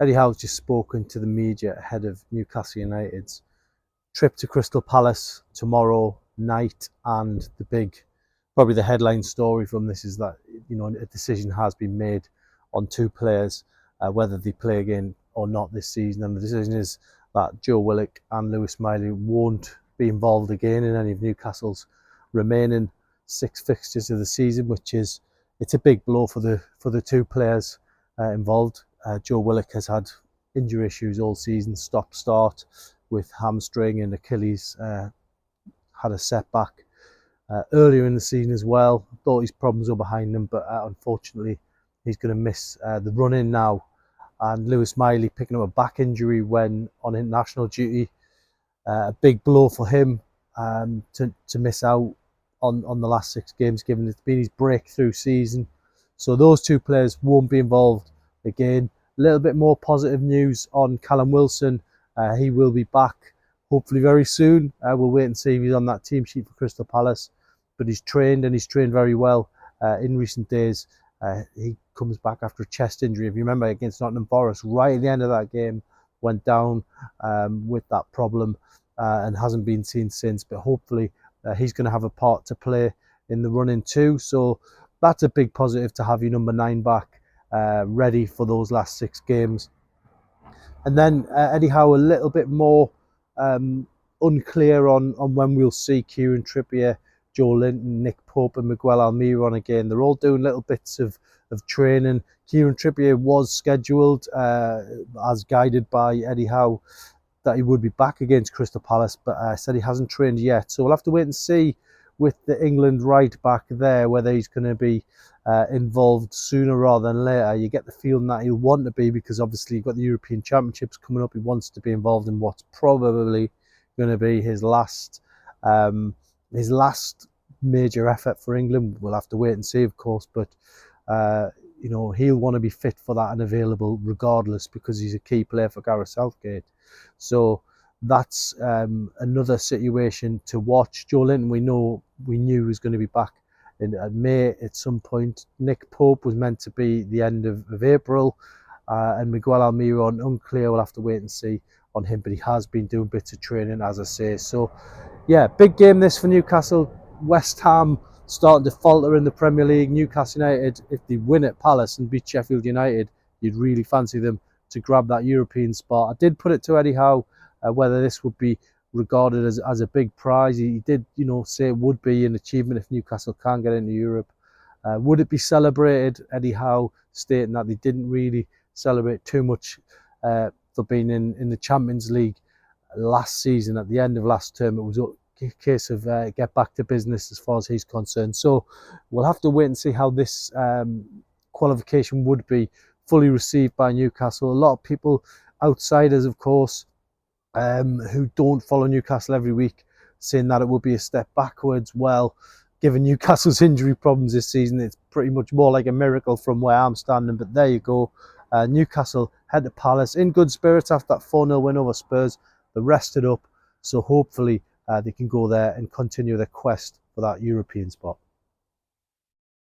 Eddie Howe's just spoken to the media ahead of Newcastle United's trip to Crystal Palace tomorrow night, and probably the headline story from this is that a decision has been made on two players, whether they play again or not this season, and the decision is that Joe Willock and Lewis Miley won't be involved again in any of Newcastle's remaining 6 fixtures of the season, it's a big blow for the two players involved. Joe Willock has had injury issues all season, stop-start with hamstring and Achilles, had a setback earlier in the season as well. Thought his problems were behind him, but unfortunately he's going to miss the run-in now. And Lewis Miley picking up a back injury when on international duty. A big blow for him to miss out on the last 6 games, given it's been his breakthrough season. So those two players won't be involved again. A little bit more positive news on Callum Wilson. He will be back hopefully very soon. We'll wait and see if he's on that team sheet for Crystal Palace. But he's trained very well in recent days. He comes back after a chest injury. If you remember against Nottingham Forest, right at the end of that game, went down with that problem and hasn't been seen since. But hopefully he's going to have a part to play in the run-in too. So that's a big positive to have your number 9 back ready for those last 6 games. And then Eddie Howe a little bit more unclear on when we'll see Kieran Trippier, Joelinton, Nick Pope and Miguel Almiron again. They're all doing little bits of training. Kieran Trippier was scheduled as guided by Eddie Howe that he would be back against Crystal Palace, but said he hasn't trained yet. So we'll have to wait and see with the England right back there whether he's going to be involved sooner rather than later. You get the feeling that he'll want to be, because obviously you've got the European Championships coming up. He wants to be involved in what's probably going to be his last major effort for England. We'll have to wait and see, of course, but he'll want to be fit for that and available regardless, because he's a key player for Gareth Southgate. So that's another situation to watch. Joelinton, we knew was going to be back in May at some point. Nick Pope was meant to be the end of April, and Miguel Almiron, unclear. We'll have to wait and see on him, but he has been doing bits of training, as I say. So yeah, big game this for Newcastle. West Ham starting to falter in the Premier League. Newcastle United, if they win at Palace and beat Sheffield United, you'd really fancy them to grab that European spot. I did put it to Eddie Howe whether this would be regarded as a big prize. He did, say it would be an achievement if Newcastle can get into Europe. Would it be celebrated? Eddie Howe stating that they didn't really celebrate too much for being in the Champions League last season. At the end of last term, it was a case of get back to business as far as he's concerned. So we'll have to wait and see how this qualification would be fully received by Newcastle. A lot of people, outsiders of course, who don't follow Newcastle every week, saying that it would be a step backwards. Well, given Newcastle's injury problems this season, it's pretty much more like a miracle from where I'm standing. But there you go. Newcastle head to Palace in good spirits after that 4-0 win over Spurs. They're rested up, so hopefully they can go there and continue their quest for that European spot.